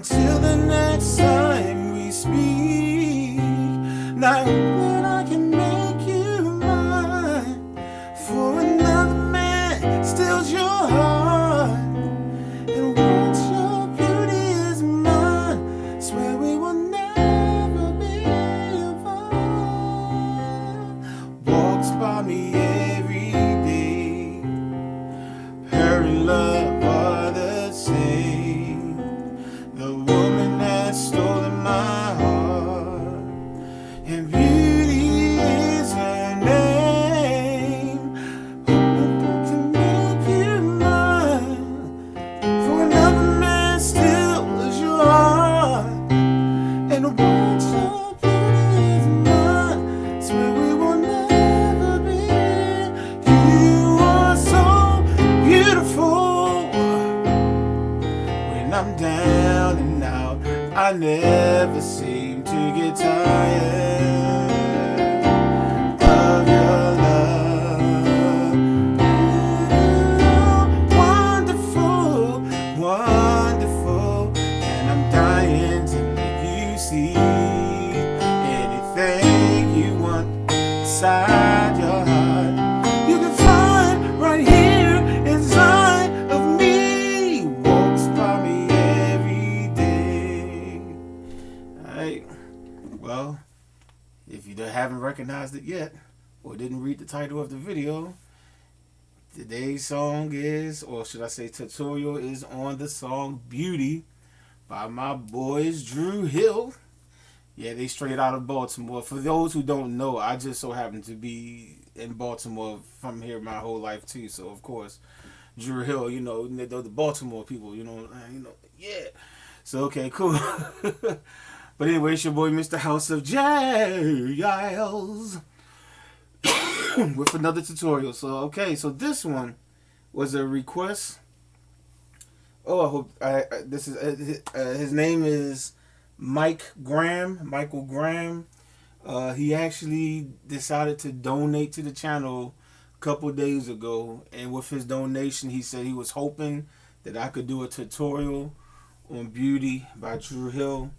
until the next time we speak. Now that I can make you mine, for another man steals your heart, and once your beauty is mine, swear we will never be apart. Walks by me every day, her and love are the same. The woman that's stolen my heart, and beauty is her name. Hoping to make you mine, for another man steals your heart, and once your beauty is mine, swear we will never be. You are so beautiful. When I'm down and out, I never seem to get tired of your love. Ooh, wonderful, wonderful, and I'm dying to make you see anything you want inside your heart. You can find right here inside of me. Walks by me every day. Alright, well, if you haven't recognized it yet, or didn't read the title of the video, today's song is, or should I say tutorial, is on the song Beauty by my boys Drew Hill. Yeah, they straight out of Baltimore. For those who don't know, I just so happen to be in Baltimore from here my whole life too. So of course, Drew Hill, the Baltimore people, yeah. So okay, cool. But anyway, it's your boy Mr. House of Jaz with another tutorial. So okay, so this one was a request. Oh, I hope this is his name is Michael Graham. He actually decided to donate to the channel a couple days ago, and with his donation, he said he was hoping that I could do a tutorial on Beauty by Drew Hill.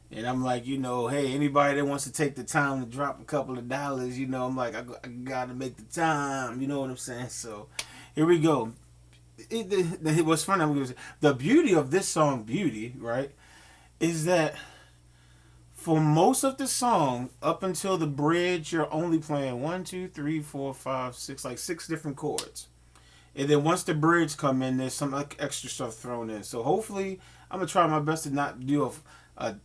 And I'm like, hey, anybody that wants to take the time to drop a couple of dollars, I'm like, I gotta make the time, you know what I'm saying? So here we go. It was funny. The beauty of this song, Beauty, right, is that for most of the song, up until the bridge, you're only playing 1, 2, 3, 4, 5, 6, like 6 different chords. And then once the bridge come in, there's some extra stuff thrown in. So hopefully, I'm gonna try my best to not do a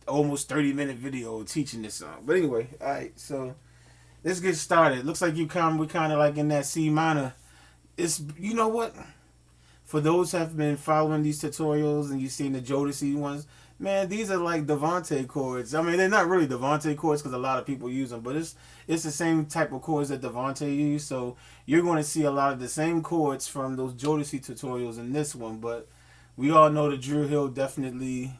almost 30-minute video teaching this song. But anyway, all right. So let's get started. Looks like we kind of like in that C minor. It's, you know what? For those who have been following these tutorials and you've seen the Jodeci ones, man, these are like Devante chords. I mean, they're not really Devante chords because a lot of people use them, but it's the same type of chords that Devante used. So you're going to see a lot of the same chords from those Jodeci tutorials in this one. But we all know that Drew Hill definitely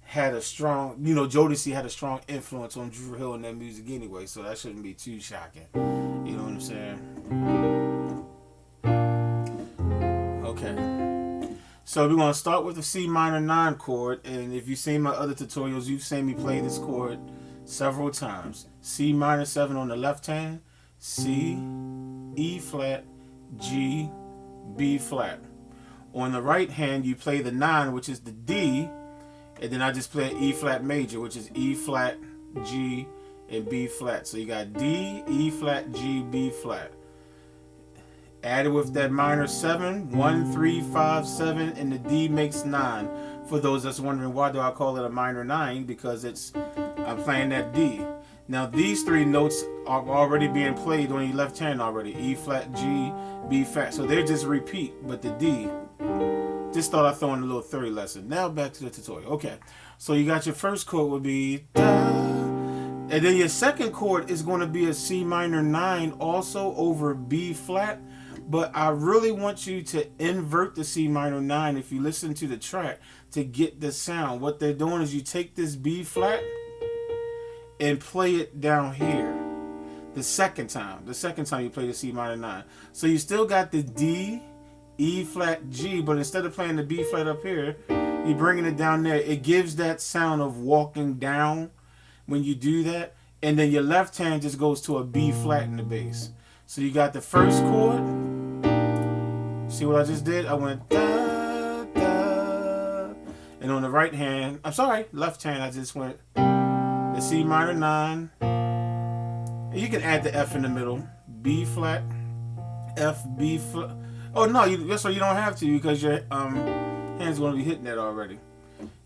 had a strong, Jodeci had a strong influence on Drew Hill in their music anyway. So that shouldn't be too shocking. You know what I'm saying? Okay. So we're going to start with the C minor 9 chord, and if you've seen my other tutorials, you've seen me play this chord several times. C minor 7 on the left hand, C, E flat, G, B flat. On the right hand, you play the 9, which is the D, and then I just play an E flat major, which is E flat, G, and B flat. So you got D, E flat, G, B flat. Added with that minor 7, 1, 3, 5, 7, and the D makes 9. For those that's wondering, why do I call it a minor 9? Because I'm playing that D. Now these 3 notes are already being played on your left hand already. E flat, G, B flat. So they're just repeat, but the D. Just thought I'd throw in a little theory lesson. Now back to the tutorial. Okay, so you got your first chord would be da, and then your second chord is going to be a C minor 9 also over B flat. But I really want you to invert the C minor 9 if you listen to the track to get the sound. What they're doing is you take this B flat and play it down here. The second time you play the C minor 9. So you still got the D, E flat, G, but instead of playing the B flat up here, You're bringing it down there. It gives that sound of walking down when you do that. And then your left hand just goes to a B flat in the bass. So you got the first chord. See what I just did? I went da, da. And on the right hand, I'm sorry, left hand, I just went the C minor 9. And you can add the F in the middle. B flat, F, B flat. Oh no, that's why you don't have to, because your hand's going to be hitting that already.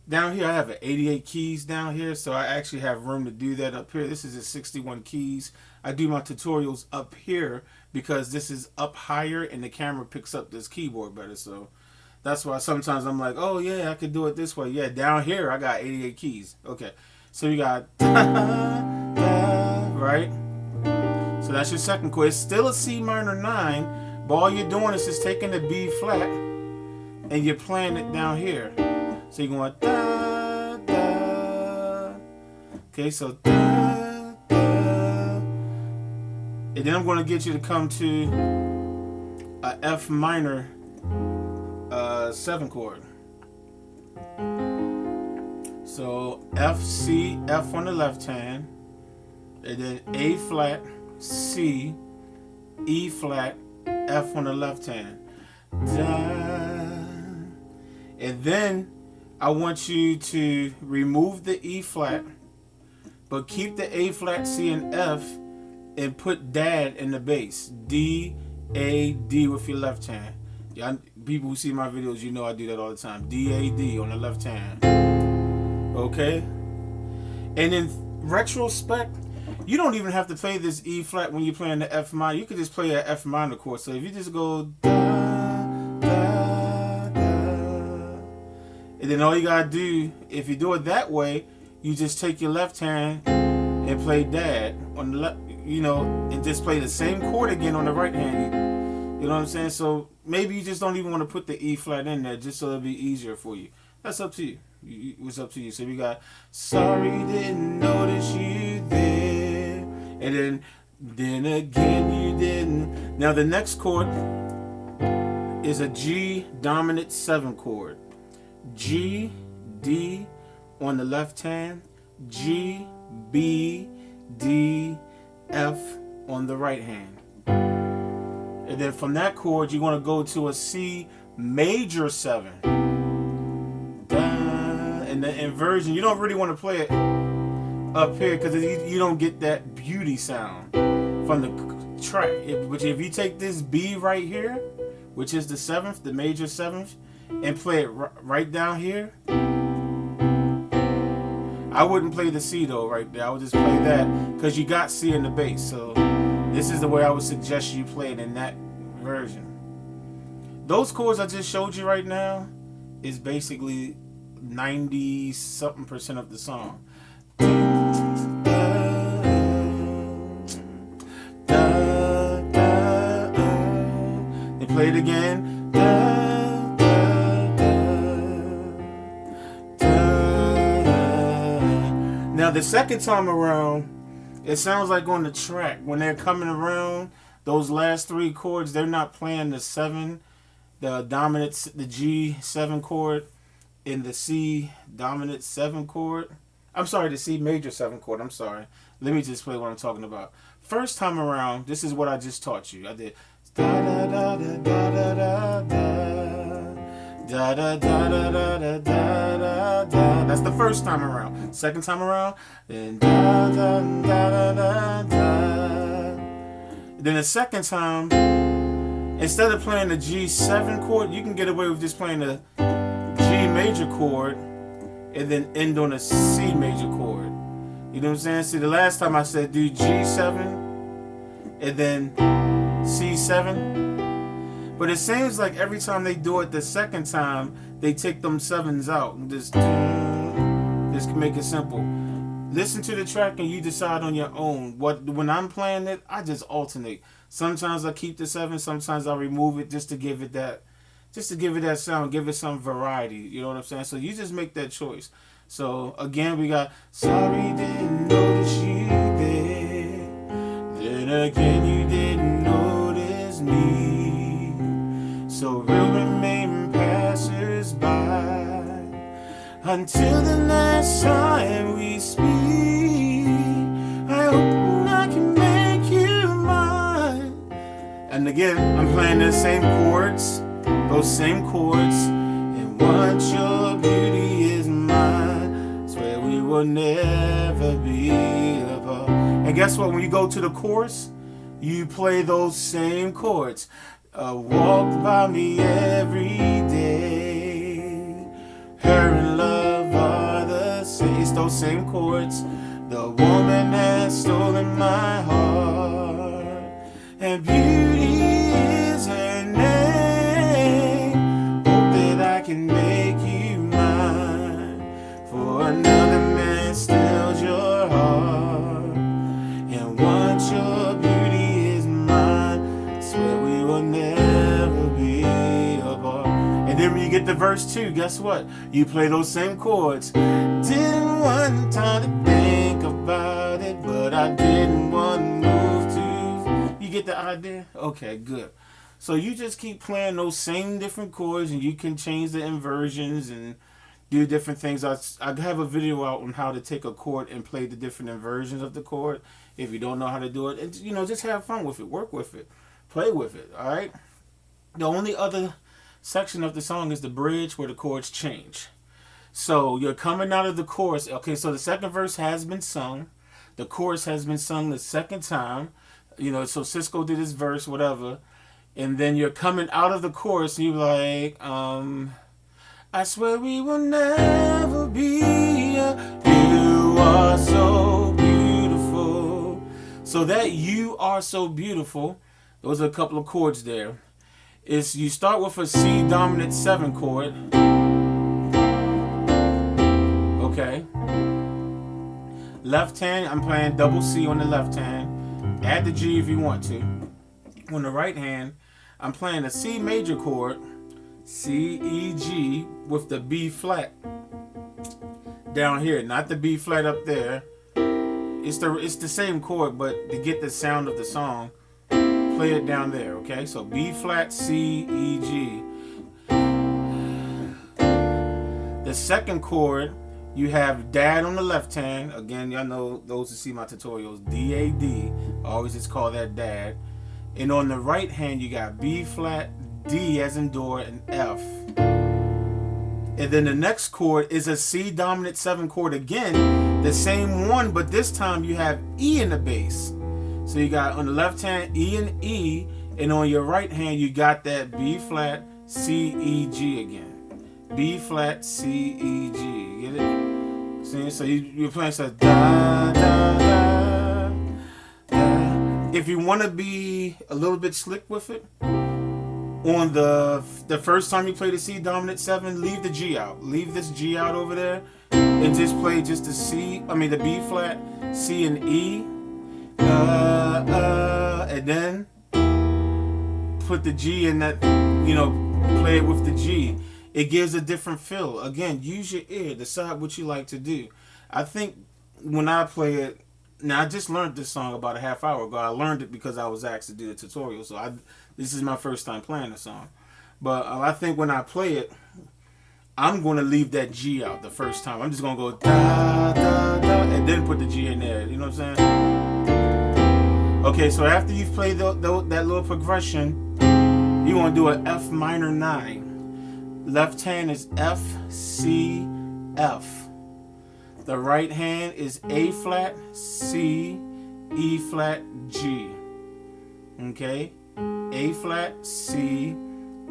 Down here, I have 88 keys down here, so I actually have room to do that up here. This is at 61 keys. I do my tutorials up here because this is up higher and the camera picks up this keyboard better. So that's why sometimes I'm like, oh yeah, I could do it this way. Yeah, down here, I got 88 keys. Okay, so you got right? So that's your second chord. It's still a C minor 9, but all you're doing is just taking the B flat and you're playing it down here. So you're going da, da. Okay, so da, da. And then I'm going to get you to come to a F minor 7 chord. So F, C, F on the left hand, and then A flat, C, E flat, F on the left hand. Da. And then I want you to remove the E flat, but keep the A flat, C, and F, and put dad in the bass. D, A, D with your left hand. Yeah, people who see my videos, you know I do that all the time. D, A, D on the left hand. Okay? And in retrospect, you don't even have to play this E flat when you're playing the F minor. You could just play an F minor chord. So if you just go da, da, da, and then all you gotta do, if you do it that way, you just take your left hand and play dad on the left, you know, and just play the same chord again on the right hand. You know what I'm saying? So maybe you just don't even want to put the E flat in there, just so it'll be easier for you. That's up to you. It's up to you. So we got sorry didn't notice you there, and then again you didn't. Now the next chord is a G dominant 7 chord. G, D on the left hand, G, B, D, F on the right hand. And then from that chord, you want to go to a C major 7. And the inversion, you don't really want to play it up here because you don't get that beauty sound from the track. Which if you take this B right here, which is the 7th, the major 7th, and play it right down here, I wouldn't play the C though right there. I would just play that because you got C in the bass. So this is the way I would suggest you play it in that version. Those chords I just showed you right now is basically 90-something% of the song. They play it again. Now the second time around, it sounds like on the track when they're coming around, those last 3 chords, they're not playing the 7, the dominant, the G7 chord, in the C dominant 7 chord. I'm sorry, the C major 7 chord. I'm sorry. Let me just play what I'm talking about. First time around, this is what I just taught you. I did da da da da da da da da da da da da da da. That's the first time around. Second time around, then da da da da da. Then the second time, instead of playing the G7 chord, you can get away with just playing the G major chord and then end on a C major chord. You know what I'm saying? See, the last time I said do G7 and then C7, but it seems like every time they do it the second time, they take them 7s out and just make it simple. Listen to the track and you decide on your own. When I'm playing it, I just alternate. Sometimes I keep the 7, sometimes I remove it just to give it that sound, give it some variety. You know what I'm saying? So you just make that choice. So again, we got sorry didn't notice you there, then again you didn't notice me, so we'll remain passers by Until the next time we speak, I hope I can make you mine. And again, I'm playing the same chords, those same chords. And once your beauty is mine, swear we will never be apart. And guess what? When you go to the chorus, you play those same chords. Walk by me every day. Her and love are the same. It's those same chords. The woman has stolen my heart, and beauty is her name. Hope that I can make you mine, for another man steals your heart. And once your beauty is mine, swear we will never be apart. And then when you get to verse 2, guess what? You play those same chords. Didn't want time to think about it, but I didn't want to move to. You get the idea? Okay, good. So you just keep playing those same different chords, and you can change the inversions and do different things. I have a video out on how to take a chord and play the different inversions of the chord. If you don't know how to do it, and just have fun with it, work with it, play with it. All right. The only other section of the song is the bridge where the chords change. So you're coming out of the chorus. Okay, so the second verse has been sung. The chorus has been sung the second time. So Cisco did his verse, whatever. And then you're coming out of the chorus and you're like, I swear we will never be. You are so beautiful. So that you are so beautiful, those are a couple of chords there. You start with a C dominant 7 chord. Okay. Left hand, I'm playing double C on the left hand. Add the G if you want to. On the right hand, I'm playing a C major chord, C, E, G, with the B flat down here, not the B flat up there. It's the same chord, but to get the sound of the song, play it down there, okay? So B flat, C, E, G. The second chord, you have Dad on the left hand. Again, y'all know those who see my tutorials, D-A-D. I always just call that Dad. And on the right hand, you got B flat, D as in door, and F. And then the next chord is a C dominant 7 chord again, the same one, but this time you have E in the bass. So you got on the left hand E and E, and on your right hand you got that B flat, C, E, G again. B flat, C, E, G. Get it? See? So you're playing so da da da da. If you want to be a little bit slick with it, on the first time you play the C dominant 7, leave the G out. Leave this G out over there, and just play just the B flat, C and E, and then put the G in that. Play it with the G. It gives a different feel. Again, use your ear. Decide what you like to do. I think when I play it, now I just learned this song about a half hour ago. I learned it because I was asked to do a tutorial. So this is my first time playing the song. But I think when I play it, I'm going to leave that G out the first time. I'm just going to go da, da, da, and then put the G in there. You know what I'm saying? Okay, so after you've played that little progression, you're going to do an F minor 9. Left hand is F, C, F. The right hand is A flat, C, E flat, G. Okay? A flat, C,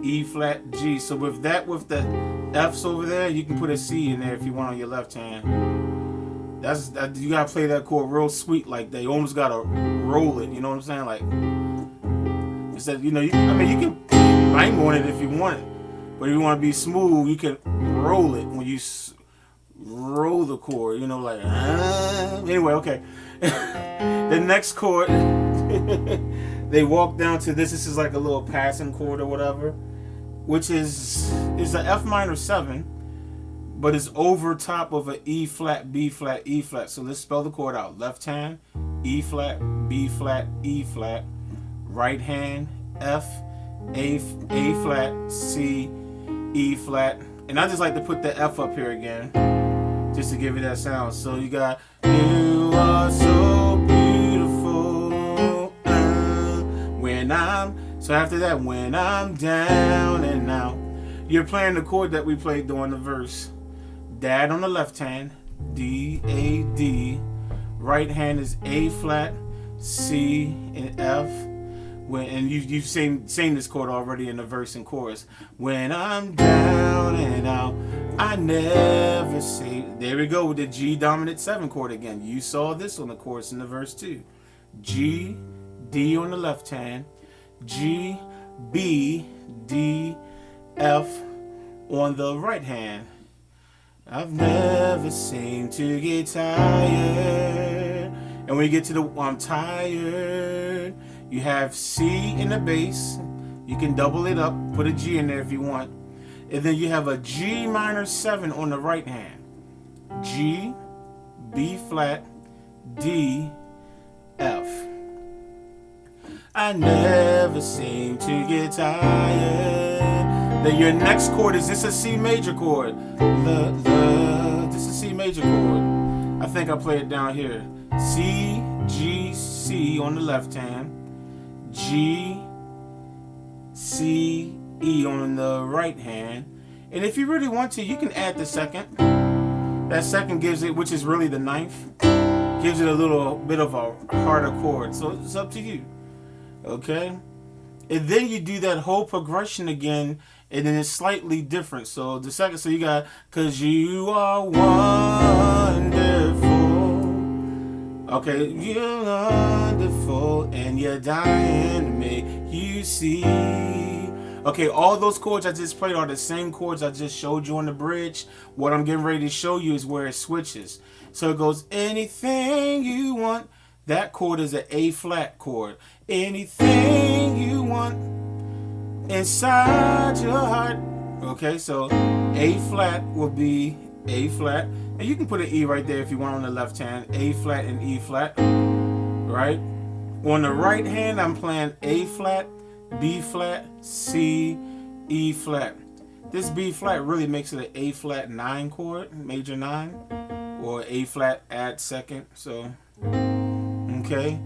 E flat, G. So with the F's over there, you can put a C in there if you want on your left hand. You gotta play that chord real sweet like that. You almost gotta roll it. You know what I'm saying? Like instead, you can bang on it if you want it, but if you want to be smooth, you can roll it when you roll the chord. Like anyway, okay. The next chord, they walk down to this. This is like a little passing chord or whatever, which is a F minor 7, but it's over top of an E flat, B flat, E flat. So let's spell the chord out. Left hand, E flat, B flat, E flat. Right hand, F, A flat, C, E flat, And I just like to put the F up here again, just to give it that sound. So you got, you are so beautiful. So after that, when I'm down and out, you're playing the chord that we played during the verse. Dad on the left hand, D, A, D. Right hand is A flat, C, and F. And you've seen this chord already in the verse and chorus. When I'm down and out, I never say. There we go with the G dominant 7 chord again. You saw this on the chorus in the verse too. G, D on the left hand, G, B, D, F on the right hand. I've never seemed to get tired. And when you get to the I'm tired, you have C in the bass. You can double it up, put a G in there if you want. And then you have a G minor 7 on the right hand. G, B flat, D, F. I never seem to get tired. Then your next chord is this a C major chord. This is a C major chord. I think I play it down here. C, G, C on the left hand. G, C, E on the right hand. And if you really want to, you can add the second. That second gives it, which is really the ninth, gives it a little bit of a harder chord. So it's up to you. Okay? And then you do that whole progression again, and then it's slightly different. So the second, so you got, 'cause you are wonderful. Okay, you're wonderful, and you're dying to make you see. Okay, all those chords I just played are the same chords I just showed you on the bridge. What I'm getting ready to show you is where it switches. So it goes, anything you want. That chord is an A flat chord. Anything you want inside your heart. Okay, so A flat will be A flat. And you can put an E right there if you want on the left hand. A flat and E flat. Right? On the right hand, I'm playing A flat, B flat, C, E flat. This B flat really makes it an A flat 9 chord, major 9, or A flat add second. So, okay.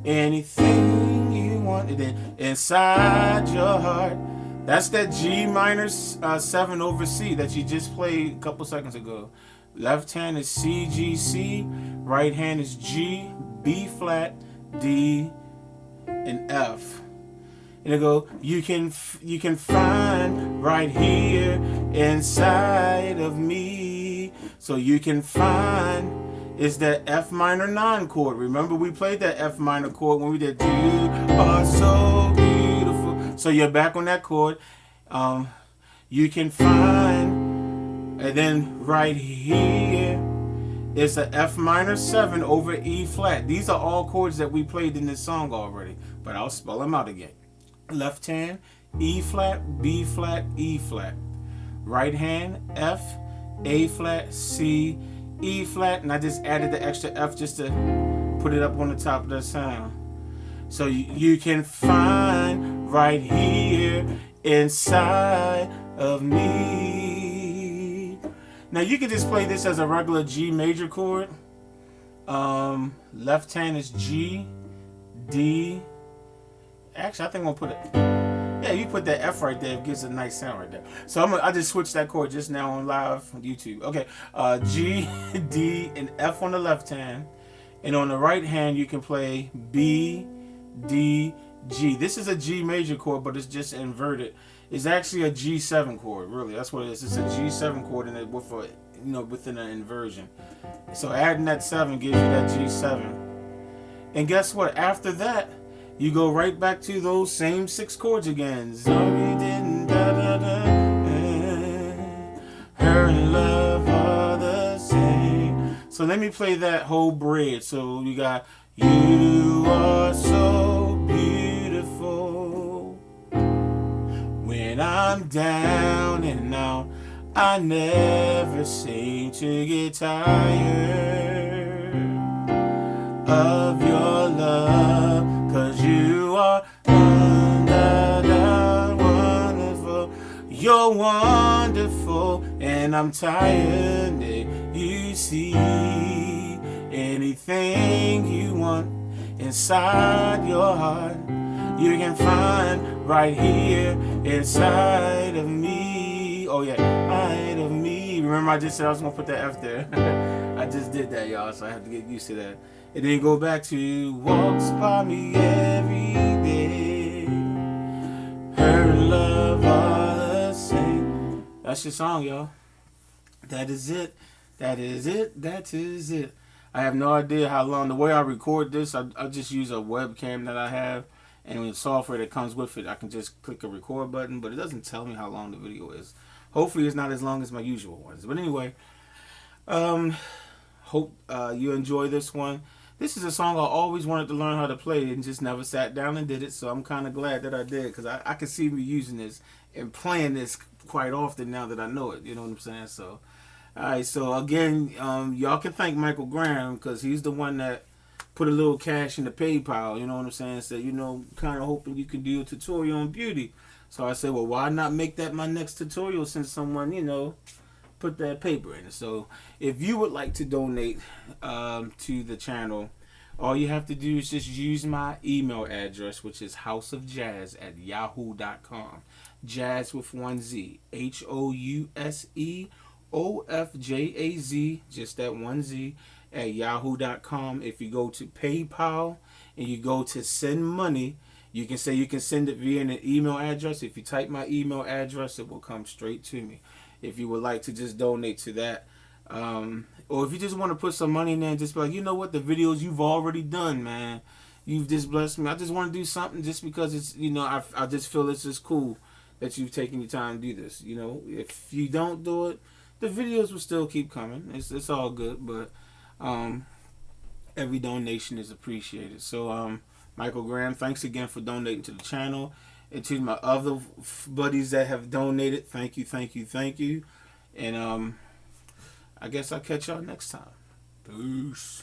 Anything you want, and then inside your heart. That's that G minor 7 over C that you just played a couple seconds ago. Left hand is C, G, C. Right hand is G, B flat, D, and F. And it go, you can find right here inside of me. So you can find is that F minor 9 chord. Remember we played that F minor chord when we did You Are So Beautiful. So you're back on that chord. You can find, and then right here is a F minor 7 over E flat. These are all chords that we played in this song already, but I'll spell them out again. Left hand, E flat, B flat, E flat. Right hand, F, A flat, C, E flat, and I just added the extra F just to put it up on the top of the sound. So you can find right here inside of me. Now you can just play this as a regular G major chord. Left hand is G, D. Actually, I think I'm gonna put it. Yeah, you put that F right there, it gives a nice sound right there. So I just switched that chord just now on live on YouTube. Okay, G, D, and F on the left hand, and on the right hand you can play B, D, G. This is a G major chord, but it's just inverted. It's actually a G7 chord, really. That's what it is. It's a G7 chord, and it with a, within an inversion. So adding that 7 gives you that G7. And guess what? After that, you go right back to those same 6 chords again. Sorry, didn't da da da. Her and love are the same. So let me play that whole bridge. So you got, you are so beautiful. When I'm down and out, I never seem to get tired of your love. 'Cause you are wonderful. You're wonderful, and I'm tired that you see anything you want inside your heart. You can find right here inside of me. Oh yeah, inside of me. Remember I just said I was gonna put that F there. I just did that, y'all, so I have to get used to that. And then go back to walks by me every day. Her love all the same. That's your song, y'all. That is it. That is it. That is it. I have no idea how long. The way I record this, I just use a webcam that I have, and with the software that comes with it, I can just click a record button, but it doesn't tell me how long the video is. Hopefully, it's not as long as my usual ones. But anyway, hope you enjoy this one. This is a song I always wanted to learn how to play and just never sat down and did it. So I'm kind of glad that I did, because I can see me using this and playing this quite often now that I know it. You know what I'm saying? So, all right. So again, y'all can thank Michael Graham, because he's the one that put a little cash in the PayPal. You know what I'm saying? So, kind of hoping you can do a tutorial on beauty. So I said, well, why not make that my next tutorial, since someone, put that paper in it. So if you would like to donate to the channel, all you have to do is just use my email address, which is houseofjaz@yahoo.com. Jazz with one Z. HOUSEOFJAZ. Just that one Z at yahoo.com. If you go to PayPal and you go to send money, you can say you can send it via an email address. If you type my email address, it will come straight to me. If you would like to just donate to that, or if you just want to put some money in there and just be like, you know what, the videos you've already done, man, you've just blessed me. I just want to do something just because it's, I just feel it's just cool that you've taken your time to do this. If you don't do it, the videos will still keep coming. It's all good, but every donation is appreciated. So, Michael Graham, thanks again for donating to the channel. And to my other buddies that have donated, thank you, thank you, thank you. And I guess I'll catch y'all next time. Peace.